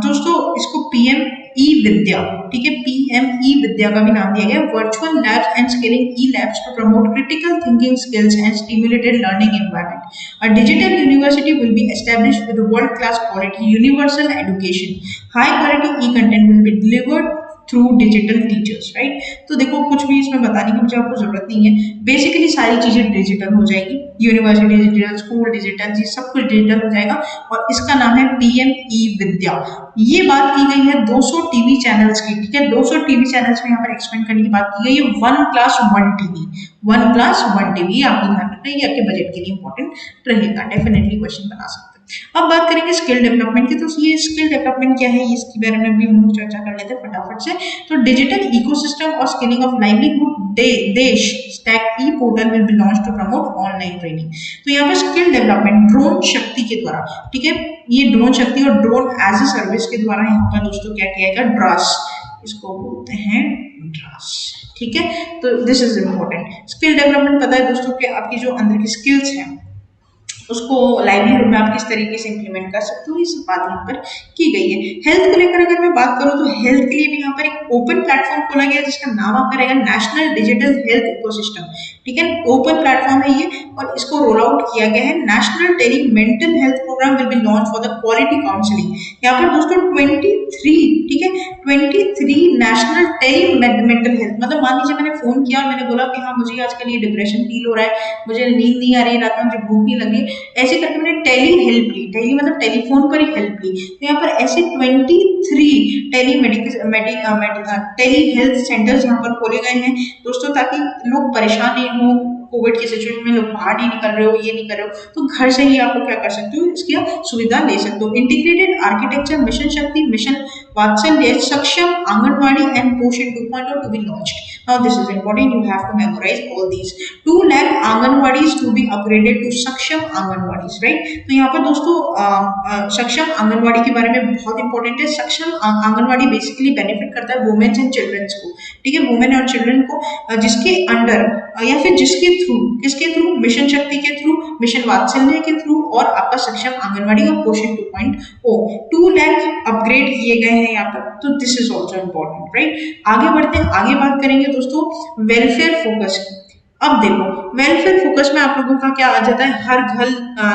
दोस्तों इसको पीएम ई विद्या, ठीक है, पीएम ई विद्या का भी नाम दिया गया, virtual labs and skilling e labs to promote critical thinking skills and stimulated learning environment. A digital university will be established with world class quality universal education. High quality e-content will be delivered through digital teachers, right. तो देखो कुछ भी इसमें बताने की मुझे आपको जरूरत नहीं है, बेसिकली सारी चीजें डिजिटल हो जाएगी, यूनिवर्सिटी डिजिटल, स्कूल डिजिटल, जी सब कुछ डिजिटल हो जाएगा। और इसका नाम है पीएम ई विद्या। ये बात की गई है 200 टीवी चैनल्स की, ठीक है, 200 टीवी चैनल्स में यहाँ पर एक्सपेंड करने की बात की गई है। 1 क्लास 1 टीवी, 1 क्लास 1 टीवी, आपको ध्यान रखना है, ये आपके बजट के लिए इंपॉर्टेंट रहेगा, डेफिनेटली क्वेश्चन बना सकते हैं। अब बात करेंगे स्किल डेवलपमेंट की, तो ये स्किल डेवलपमेंट क्या है इसके बारे में भी हम लोग चर्चा कर लेते हैं फटाफट से। तो डिजिटल इकोसिस्टम और skilling of livelihood Desh stack e portal will be launch to promote online training. तो यहाँ पर स्किल डेवलपमेंट ड्रोन शक्ति के द्वारा, ठीक है, ये ड्रोन शक्ति और ड्रोन एज ए सर्विस के द्वारा यहाँ पर दोस्तों क्या किया जाएगा, ड्रास, इसको बोलते हैं ड्रास, ठीक है। तो this is important. Skill development पता है दोस्तों कि आपकी जो अंदर की स्किल्स हैं उसको लाइवलीहुड में आप किस तरीके से इंप्लीमेंट कर सकते हो, ये सब बात यहाँ पर की गई है। हेल्थ को लेकर अगर मैं बात करूँ तो हेल्थ के लिए भी यहाँ पर एक ओपन प्लेटफॉर्म खोला गया है जिसका नाम आपका रहेगा नेशनल डिजिटल हेल्थ इकोसिस्टम, ठीक है, ओपन प्लेटफॉर्म है ये, और इसको रोल आउट किया गया है। National tele mental health programme will be launch for the quality counselling. यहाँ पर दोस्तों 23, ठीक है, 23 नेशनल टेली मेंटल हेल्थ, मतलब मान लीजिए मैंने फोन किया और मैंने बोला कि हाँ मुझे आजकल ये डिप्रेशन फील हो रहा है, मुझे नींद नहीं आ रही, रात में मुझे भूख नहीं लगी, ऐसे करके मैंने टेली हेल्प ली, टेली मतलब टेलीफोन पर ही हेल्प ली। तो यहाँ पर ऐसे 23 टेली हेल्थ सेंटर्स यहाँ पर खोले गए हैं दोस्तों, ताकि लोग परेशान नहीं हो, कोविड की सिचुएशन में लोग बाहर नहीं निकल रहे हो, ये नहीं कर रहे हो, तो घर से ही आपको क्या कर सकते हो, इसकी सुविधा ले सकते हो। Integrated architecture mission Shakti, mission Vatsalya, Saksham Anganwadi and Poshan 2.0 to be launched. Now this is important, you have to memorize all these. 2 lakh anganwadis to be upgraded to सक्षम आंगनवाड़ीज, राइट। तो यहाँ पर दोस्तों सक्षम आंगनवाड़ी के बारे में बहुत इंपॉर्टेंट है। सक्षम आंगनवाड़ी बेसिकली बेनिफिट करता है वुमेन्स एंड चिल्ड्रंस को, ठीक है, वुमेन और चिल्ड्रन को, जिसके अंडर या फिर जिसके थ्रू, किसके थ्रू, मिशन शक्ति के थ्रू, मिशन वात्सल्य के थ्रू और आपका सक्षम आंगनवाड़ी और पोषण 2.0 2 लाख अपग्रेड किए गए हैं यहाँ पर। तो this is also important, right. आगे बढ़ते हैं, आगे बात करेंगे दोस्तों वेलफेयर फोकस की। अब देखो वेलफेयर फोकस में आप लोगों का क्या आ जाता है, हर घर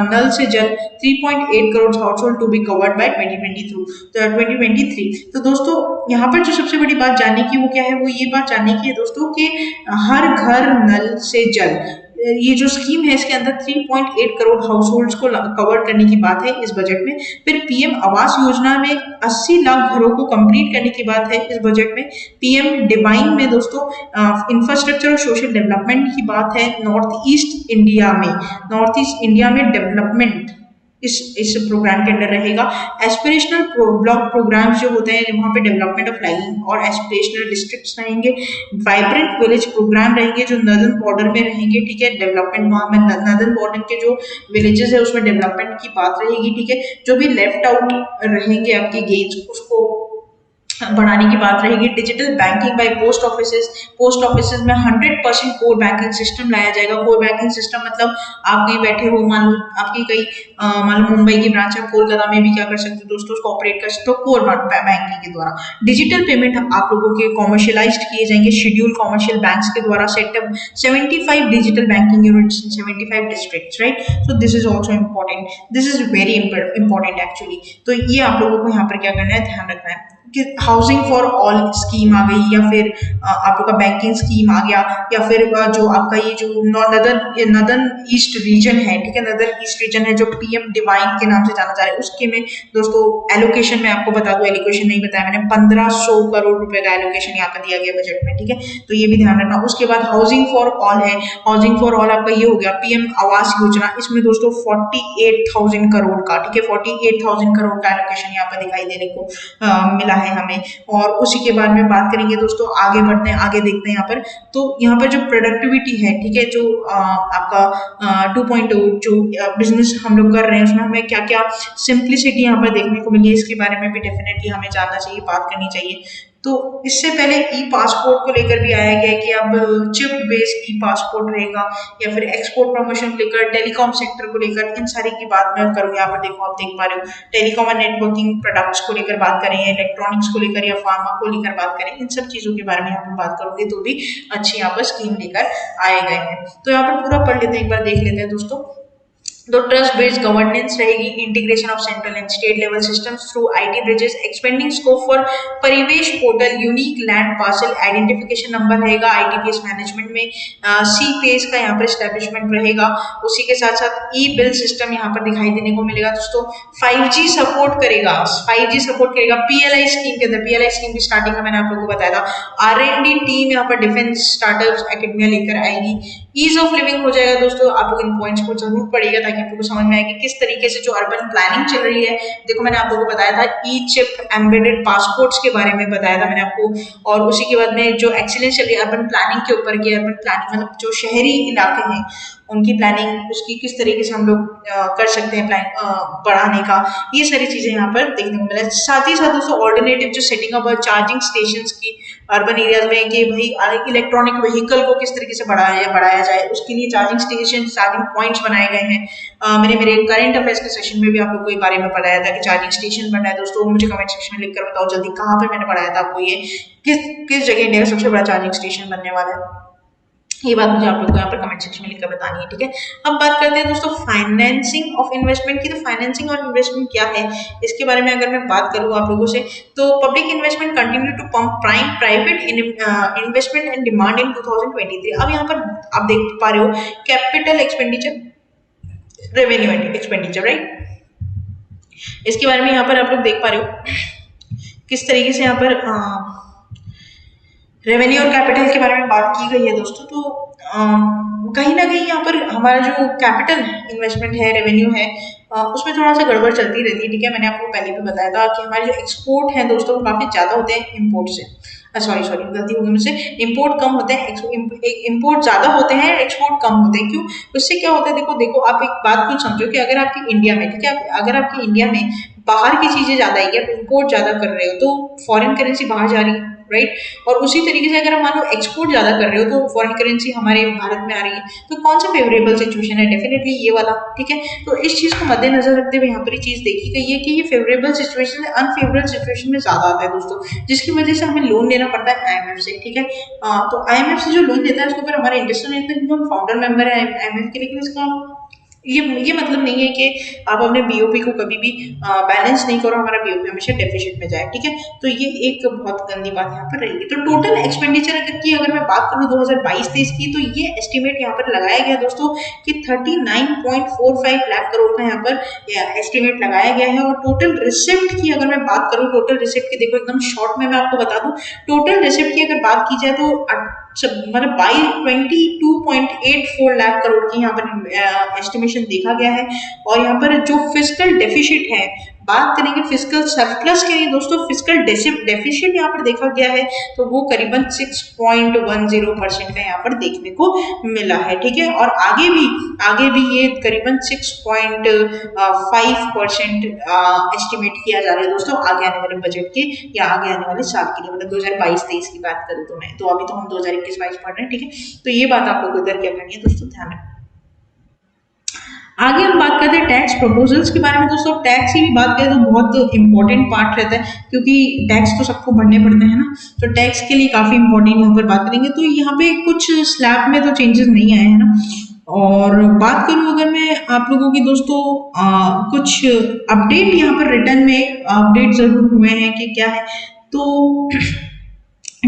नल से जल 3.8 crore household to be covered by 2023। तो दोस्तों यहाँ पर जो सबसे बड़ी बात जानने की वो क्या है, वो ये बात जानने की है दोस्तों कि हर घर नल से जल, ये जो स्कीम है इसके अंदर 3.8 करोड़ हाउस होल्ड्स को कवर करने की बात है इस बजट में। फिर पीएम आवास योजना में 80 लाख घरों को कंप्लीट करने की बात है इस बजट में। पीएम डिवाइन में दोस्तों इंफ्रास्ट्रक्चर और सोशल डेवलपमेंट की बात है। नॉर्थ ईस्ट इंडिया में डेवलपमेंट इस प्रोग्राम के अंडर रहेगा। एस्पिरेशनल ब्लॉक प्रोग्राम्स जो होते हैं वहाँ पे डेवलपमेंट ऑफ लाइनिंग और एस्पिरेशनल डिस्ट्रिक्ट्स रहेंगे। वाइब्रेंट विलेज प्रोग्राम रहेंगे जो नदर्न बॉर्डर में रहेंगे, ठीक है। डेवलपमेंट वहाँ में नदर्न बॉर्डर के जो विलेजेस है उसमें डेवलपमेंट की बात रहेगी, ठीक है। जो भी लेफ्ट आउट रहेंगे आपके गेट्स उसको बढ़ाने की बात रहेगी। Digital banking by post office में 100% कोर बैंकिंग सिस्टम लाया जाएगा। कोर बैंकिंग सिस्टम मतलब आप कहीं बैठे हो, मान लो आपकी कहीं मान लो मुंबई की ब्रांच है, कोलकाता में भी क्या कर सकते हो दोस्तों, उसको ऑपरेट कर सकते हो कोर बैंकिंग के द्वारा। डिजिटल पेमेंट आप लोगों के कॉमर्शियलाइज्ड किए जाएंगे शेड्यूल कॉमर्शियल बैंक्स के द्वारा। Setup 75 digital banking units in 75 districts, right. So this is also important, this is very important actually. तो ये आप लोगों को यहाँ पर क्या करना है, ध्यान रखना है कि हाउसिंग फॉर ऑल स्कीम आ गई, या फिर आप लोग का बैंकिंग स्कीम आ गया, या फिर जो आपका ये जो नदर्न ईस्ट रीजन है, ठीक है, नदर्न ईस्ट रीजन है जो पीएम डिवाइन के नाम से जाना जा रहा है, उसके में दोस्तों एलोकेशन में आपको बता दूं, एलोकेशन नहीं बताया मैंने, 1500 करोड़ रुपए का एलोकेशन यहाँ पर दिया गया बजट में, ठीक है। तो ये भी ध्यान रखना। उसके बाद हाउसिंग फॉर ऑल है, हाउसिंग फॉर ऑल आपका ये हो गया पीएम आवास योजना, इसमें दोस्तों 48,000 करोड़ का, ठीक है, 48,000 करोड़ का एलोकेशन यहाँ पर दिखाई देने को मिला है हमें। और उसी के बाद में बात करेंगे दोस्तों, आगे बढ़ते हैं, आगे देखते हैं यहाँ पर। तो यहाँ पर जो प्रोडक्टिविटी है, ठीक है, जो आपका 2.0 जो बिजनेस हम लोग कर रहे हैं उसमें हमें क्या क्या सिंप्लिसिटी यहाँ पर देखने को मिली है, इसके बारे में भी डेफिनेटली हमें जानना चाहिए, बात करनी चाहिए। तो इससे पहले ई पासपोर्ट को लेकर भी आया गया है कि अब चिप बेस्ड ई पासपोर्ट रहेगा, या फिर एक्सपोर्ट प्रमोशन को लेकर, टेलीकॉम सेक्टर को लेकर, इन सारी की बात मैं करूँ। यहाँ पर देखो आप देख पा रहे हो, टेलीकॉम और नेटवर्किंग प्रोडक्ट्स को लेकर बात करें, या इलेक्ट्रॉनिक्स को लेकर, या फार्मा को लेकर बात करें, इन सब चीजों के बारे में यहाँ पर बात करोगे तो भी अच्छी यहाँ पर स्कीम लेकर आए गए हैं। तो यहाँ पर पूरा पढ़ लेते हैं, एक बार देख लेते हैं दोस्तों। तो ट्रस्ट बेस्ड गवर्नेंस रहेगी, integration of central and state level systems through IT bridges, expanding scope for Parivesh portal, unique land parcel identification number रहेगा आईटीपीएस मैनेजमेंट में, सी पेज का यहाँ पर स्टैब्लिशमेंट रहेगा। उसी के साथ साथ ई बिल सिस्टम यहाँ पर दिखाई देने को मिलेगा दोस्तों। 5G सपोर्ट करेगा, 5G सपोर्ट करेगा पीएलआई स्कीम के अंदर। पीएलआई स्कीम की स्टार्टिंग में मैंने आप लोगों को बताया था। R&D टीम यहाँ पर डिफेंस स्टार्टअप्स एकेडमिया लेकर आएगी। ईज ऑफ लिविंग हो जाएगा दोस्तों, आप लोग इन पॉइंट्स को जरूर पढ़िएगा ताकि आप लोगों को समझ में आए कि किस तरीके से जो अर्बन प्लानिंग चल रही है। देखो मैंने आप लोगों को बताया था ई चिप एम्बेडेड पासपोर्ट्स के बारे में बताया था मैंने आपको, और उसी के बाद में जो एक्सीलेंस चल रही है अर्बन प्लानिंग के ऊपर की, अर्बन प्लानिंग मतलब जो शहरी इलाके हैं उनकी प्लानिंग, उसकी किस तरीके से हम लोग कर सकते हैं प्लान बढ़ाने का, ये सारी चीजें यहाँ पर देखने को मिला। साथ ही साथ दोस्तों ऑल्टरनेटिव जो सेटिंग अप चार्जिंग स्टेशंस की अर्बन एरियाज में, कि भाई इलेक्ट्रॉनिक व्हीकल को किस तरीके से बढ़ाया जाए, उसके लिए चार्जिंग स्टेशन, चार्जिंग पॉइंट्स बनाए गए हैं। मैंने मेरे करंट अफेयर्स के सेशन में भी आप लोग को बारे में पढ़ाया था कि चार्जिंग स्टेशन बनना है दोस्तों। मुझे कमेंट सेक्शन में लिखकर बताओ जल्दी कहाँ पे मैंने पढ़ाया था आपको, ये किस जगह इंडिया का सबसे बड़ा चार्जिंग स्टेशन बनने वाला है, ये बात मुझे आप लोगों को यहाँ पर कमेंट सेक्शन में लिखकर बतानी है, ठीक है। अब बात करते हैं दोस्तों फाइनेंसिंग ऑफ इन्वेस्टमेंट की। तो फाइनेंसिंग और इन्वेस्टमेंट क्या है, इसके बारे में अगर मैं बात करूँ आप लोगों से, तो public investment continue to pump private investment and demand in 2023। अब यहाँ पर आप देख पा रहे हो capital expenditure, revenue expenditure, right. इसके बारे में यहाँ पर आप लोग देख पा रहे हो किस तरीके से यहाँ पर रेवेन्यू और कैपिटल के बारे में बात की गई है दोस्तों। तो कहीं ना कहीं यहाँ पर हमारा जो कैपिटल इन्वेस्टमेंट है, रेवेन्यू है, उसमें थोड़ा सा गड़बड़ चलती रहती है, ठीक है। मैंने आपको पहले भी बताया था कि हमारे जो एक्सपोर्ट हैं दोस्तों वो काफी ज्यादा होते हैं इम्पोर्ट से, सॉरी गलती होगी मुझसे, इम्पोर्ट कम होते हैं, इम्पोर्ट ज्यादा होते हैं, एक्सपोर्ट कम होते हैं। क्यों? उससे क्या होता है, देखो आप एक बात कुछ समझो कि अगर आपकी इंडिया में, ठीक है, अगर आपकी इंडिया में बाहर की चीजें ज्यादा आएगी, आप इम्पोर्ट ज्यादा कर रहे हो तो फॉरेन करेंसी बाहर जा रही है, राइट। और उसी तरीके से अगर हम मान लो एक्सपोर्ट ज्यादा कर रहे हो तो फॉरेन करेंसी हमारे भारत में आ रही है, तो कौन सा फेवरेबल सिचुएशन है, डेफिनेटली ये वाला, ठीक है। तो इस चीज को मद्देनजर रखते हुए यहाँ पर चीज देखी गई है कि ये फेवरेबल सिचुएशन अनफेवरेबल सिचुएशन में ज्यादा आता है दोस्तों, जिसकी वजह से हमें लोन लेना पड़ता है आईएमएफ से, ठीक है। तो आईएमएफ से जो लोन देता है उसके ऊपर हमारा इंटरेस्ट नहीं है, क्योंकि हम फाउंडर मेंबर है आईएमएफ के, लेकिन इसका ये मतलब नहीं है कि आप अपने बीओपी को कभी भी बैलेंस नहीं करो, हमारा बीओपी हमेशा डेफिसिट में जाए, ठीक है। तो ये एक बहुत गंदी बात यहाँ पर रहेगी। तो टोटल एक्सपेंडिचर अगर मैं बात करूँ 2022-23 की, तो ये एस्टिमेट यहाँ पर लगाया गया दोस्तों कि 39.45 लाख करोड़ का यहाँ पर एस्टिमेट लगाया गया है। और टोटल रिसिप्ट की अगर मैं बात करूँ, टोटल रिसिप्ट की देखो एकदम शॉर्ट में मैं आपको बता दूं, टोटल रिसिप्ट की अगर बात की जाए तो मतलब 22.84 लाख करोड़ की यहाँ पर एस्टिमेशन देखा गया है। और यहाँ पर जो फिस्कल डेफिसिट है, बात करेंगे फिस्कल सरप्लस के लिए दोस्तों, फिस्कल डेफिसिट यहाँ पर देखा गया है तो वो करीबन 6.10% का यहाँ पर देखने को मिला है, ठीक है। और आगे भी ये करीबन 6.5% एस्टिमेट किया जा रहा है दोस्तों आगे आने वाले बजट के या आगे आने वाले साल के लिए, मतलब 2022-23 की बात करूँ तो मैं, तो अभी तो हम 2021-22 पढ़ रहे हैं, ठीक है। तो ये बात आपको इधर क्या करनी है दोस्तों, ध्यान रखना। आगे हम बात करते हैं टैक्स प्रपोजल्स के बारे में दोस्तों। टैक्स की भी बात करें तो बहुत इंपॉर्टेंट पार्ट रहता है, क्योंकि टैक्स तो सबको भरने पड़ते हैं ना, तो टैक्स के लिए काफी इंपॉर्टेंट यहाँ पर बात करेंगे। तो यहाँ पे कुछ स्लैब में तो चेंजेस नहीं आए हैं ना। और बात करूं अगर मैं आप लोगों की दोस्तों कुछ अपडेट यहाँ पर रिटर्न में अपडेट जरूर हुए हैं कि क्या है, तो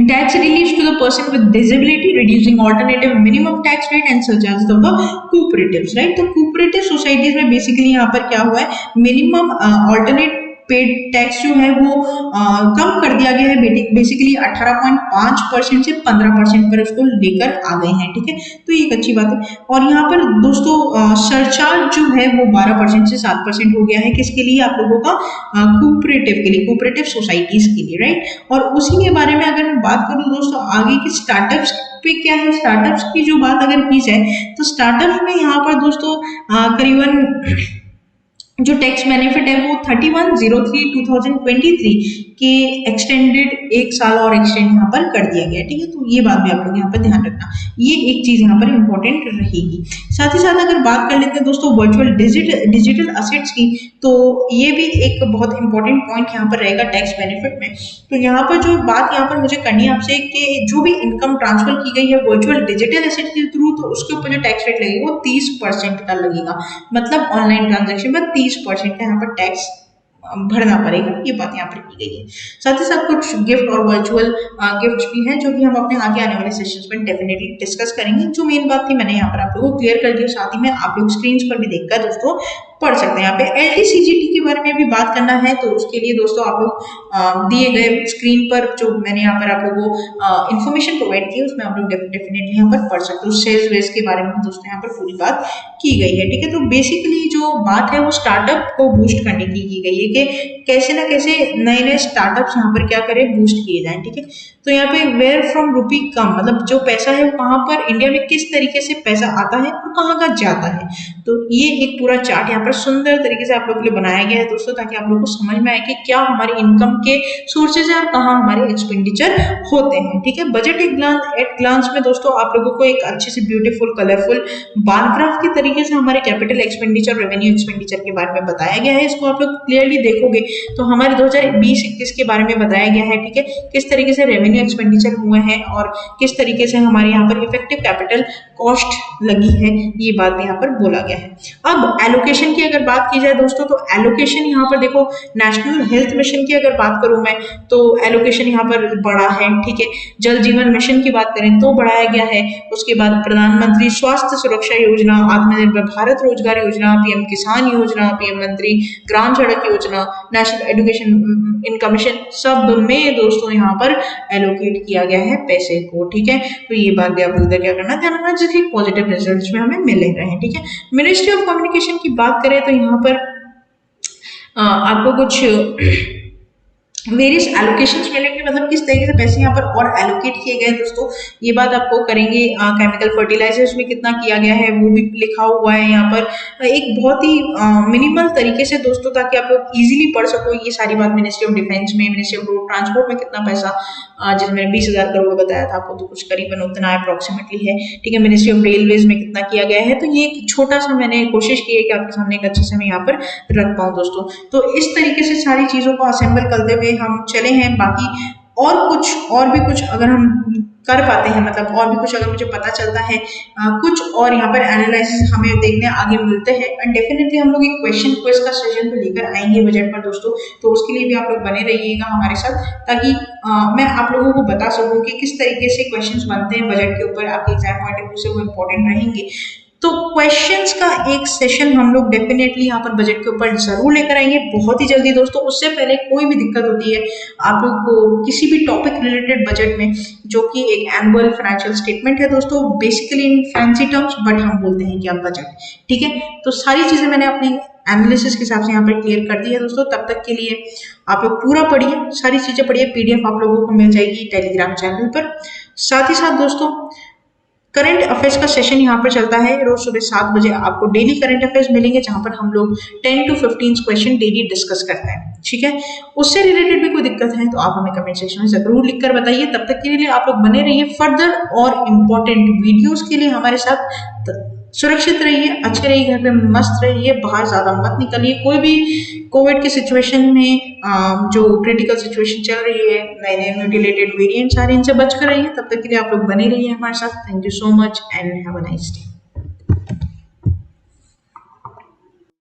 tax relief to the person with disability, reducing alternative minimum tax rate and surcharges of the cooperatives, right। तो cooperative societies में basically यहाँ पर क्या हुआ है, minimum alternate पेड टैक्स जो है वो कम कर दिया गया है, बेसिकली 18.5% से 15% पर उसको लेकर आ गए हैं, ठीक है। तो ये एक अच्छी बात है। और यहाँ पर दोस्तों सरचार्ज जो है वो 12% से 7% हो गया है, किसके लिए, आप लोगों का कोऑपरेटिव के लिए, कोऑपरेटिव सोसाइटीज के लिए, राइट। और उसी के बारे में अगर मैं बात करूँ दोस्तों आगे की स्टार्टअप्स पे क्या है, स्टार्टअप्स की जो बात अगर की जाए तो स्टार्टअप्स में यहाँ पर दोस्तों करीबन जो टैक्स बेनिफिट है वो 31/03/2023 के एक्सटेंडेड एक साल और एक्सटेंड यहाँ पर कर दिया गया, ठीक है। तो ये बात भी आप लोग यहाँ पर ध्यान रखना, ये एक चीज यहाँ पर इंपॉर्टेंट रहेगी। साथ ही साथ अगर बात कर लेते हैं दोस्तों वर्चुअल डिजिटल असेट्स की, तो ये भी एक बहुत इंपॉर्टेंट पॉइंट यहाँ पर रहेगा टैक्स बेनिफिट में। तो यहाँ पर जो बात यहाँ पर मुझे करनी है आपसे कि जो भी इनकम ट्रांसफर की गई है वर्चुअल डिजिटल एसेट के थ्रू, तो उसके ऊपर जो टैक्स रेट लगेगा वो 30% का लगेगा, मतलब ऑनलाइन ट्रांजेक्शन पर 30% का यहाँ पर टैक्स भरना पड़ेगा, ये बात यहाँ पर की गई है। साथ ही साथ कुछ गिफ्ट और वर्चुअल गिफ्ट भी हैं जो कि हम अपने आगे आने वाले सेशंस में डेफिनेटली डिस्कस करेंगे। जो मेन बात थी मैंने यहाँ पर आप लोगों को क्लियर कर दिया, साथ ही में आप लोग स्क्रीन पर भी देखकर दोस्तों पढ़ सकते हैं। यहाँ पे LTCGT के बारे में भी बात करना है, तो उसके लिए दोस्तों आप लोग दिए गए स्क्रीन पर जो मैंने यहाँ पर आप लोगों को इन्फॉर्मेशन प्रोवाइड की है उसमें आप लोग डेफिनेटली यहाँ पर पढ़ सकते हो। सेल्स वेस के बारे में दोस्तों यहाँ पर पूरी बात की गई है, ठीक है। तो बेसिकली जो बात है वो स्टार्टअप को बूस्ट करने की गई है कि कैसे ना कैसे नए नए स्टार्टअप्स यहाँ पर क्या करें, बूस्ट किए जाएं, ठीक है। तो यहाँ पे वेयर फ्रॉम रुपी कम, मतलब जो पैसा है वो कहाँ पर इंडिया में किस तरीके से पैसा आता है और कहाँ का जाता है, तो ये एक पूरा चार्ट यहाँ पर सुंदर तरीके से आप लोगों के लिए बनाया गया है दोस्तों, ताकि आप लोगों को समझ में आए कि क्या हमारी इनकम के सोर्सेज है और कहाँ हमारे एक्सपेंडिचर होते हैं, ठीक है। बजट एट ग्लांस में दोस्तों आप लोगों को एक अच्छे से ब्यूटीफुल कलरफुल बार ग्राफ के तरीके से हमारे कैपिटल एक्सपेंडिचर रेवेन्यू एक्सपेंडिचर के बारे में बताया गया है। इसको आप लोग क्लियरली देखोगे तो हमारे 2020-21 के बारे में बताया गया है, ठीक है, किस तरीके से रेवेन्यू एक्सपेंडिचर हुए हैं और किस तरीके से हमारे यहाँ पर इफेक्टिव कैपिटल कॉस्ट लगी है, ये बात भी यहाँ पर बोला गया है। अब एलोकेशन की अगर बात की जाए दोस्तों, तो एलोकेशन यहाँ पर देखो नेशनल हेल्थ मिशन की अगर बात करूं मैं तो एलोकेशन यहाँ पर बढ़ा है, ठीक है। जल जीवन मिशन की बात करें तो बढ़ाया गया है। उसके बाद प्रधानमंत्री स्वास्थ्य सुरक्षा योजना, आत्मनिर्भर भारत रोजगार योजना, पीएम किसान योजना, पीएम मंत्री ग्राम सड़क योजना, नेशनल एजुकेशन इनकम मिशन, सब में दोस्तों यहाँ पर एलोकेट किया गया है पैसे को, ठीक है। तो ये बात भी आप लोग क्या करना ध्यान रखना, जिसके पॉजिटिव रिजल्ट्स में हमें मिल रहे हैं, ठीक है। मिनिस्ट्री ऑफ कम्युनिकेशन की बात करें तो यहाँ पर आपको कुछ वेरियस एलोकेशंस मिलेंगे, मतलब किस तरीके से पैसे यहाँ पर और एलोकेट किए गए हैं दोस्तों, ये बात आपको करेंगे। केमिकल फर्टिलाइजर्स में कितना किया गया है वो भी लिखा हुआ है यहाँ पर, एक बहुत ही मिनिमल तरीके से दोस्तों, ताकि आप लोग इजीली पढ़ सको। ये सारी बात मिनिस्ट्री ऑफ डिफेंस में, मिनिस्ट्री ऑफ रोड ट्रांसपोर्ट में कितना पैसा, जिसमें 20,000 करोड़ बताया था आपको, तो कुछ करीबन उतना अप्रोक्सीमेटली है, ठीक है। मिनिस्ट्री ऑफ रेलवेज में कितना किया गया है, तो ये एक छोटा सा मैंने कोशिश की है कि आपके सामने एक अच्छे से मैं यहाँ पर रख पाऊँ दोस्तों। तो इस तरीके से सारी चीजों को असेंबल करते हुए हम चले हैं। बाकी और भी कुछ अगर हम कर पाते हैं, मतलब और भी कुछ अगर मुझे पता चलता है, कुछ और यहाँ पर एनालिसिस हमें देखने आगे मिलते हैं, एंड डेफिनेटली हम लोग एक क्वेश्चन क्विज का सेशन को लेकर आएंगे बजट पर दोस्तों। तो उसके लिए भी आप लोग बने रहिएगा हमारे साथ, ताकि मैं आप लोगों को बता सकूं कि किस तरीके से क्वेश्चंस बनते हैं बजट के ऊपर, आपके एग्जाम पॉइंट ऑफ व्यू से वो इम्पोर्टेंट रहेंगे। तो क्वेश्चंस का एक सेशन हम लोग डेफिनेटली यहाँ पर बजट के ऊपर जरूर लेकर आएंगे बहुत ही जल्दी दोस्तों। उससे पहले कोई भी दिक्कत होती है आप लोग को किसी भी टॉपिक रिलेटेड बजट में, जो कि एक एनुअल फाइनेंशियल स्टेटमेंट है दोस्तों, basically in fancy terms, but हम बोलते हैं कि अब बजट, ठीक है। तो सारी चीजें मैंने अपनी एनालिसिस के हिसाब से यहाँ पर क्लियर कर दी है दोस्तों। तब तक के लिए आप लोग पूरा पढ़िए, सारी चीजें पढ़िए, पीडीएफ आप लोगों को मिल जाएगी टेलीग्राम चैनल पर। साथ ही साथ दोस्तों करंट अफेयर्स का सेशन यहाँ पर चलता है, रोज सुबह 7 बजे आपको डेली करंट अफेयर्स मिलेंगे, जहां पर हम लोग 10 to 15 क्वेश्चन डेली डिस्कस करते हैं, ठीक है। उससे रिलेटेड भी कोई दिक्कत है तो आप हमें कमेंट सेक्शन में जरूर लिखकर बताइए। तब तक के लिए आप लोग बने रहिए फर्दर और इम्पोर्टेंट वीडियोस के लिए हमारे साथ। सुरक्षित रहिए, अच्छे रहिए, घर पे मस्त रहिए, बाहर ज्यादा मत निकलिए। कोई भी कोविड की सिचुएशन में जो क्रिटिकल सिचुएशन चल रही है, नए नए म्यूटिलेटेड वेरिएंट्स आ रहे हैं, इनसे बचकर रहिए। तब तक के लिए आप लोग बने रहिए हमारे साथ। Thank you so much and have a nice day.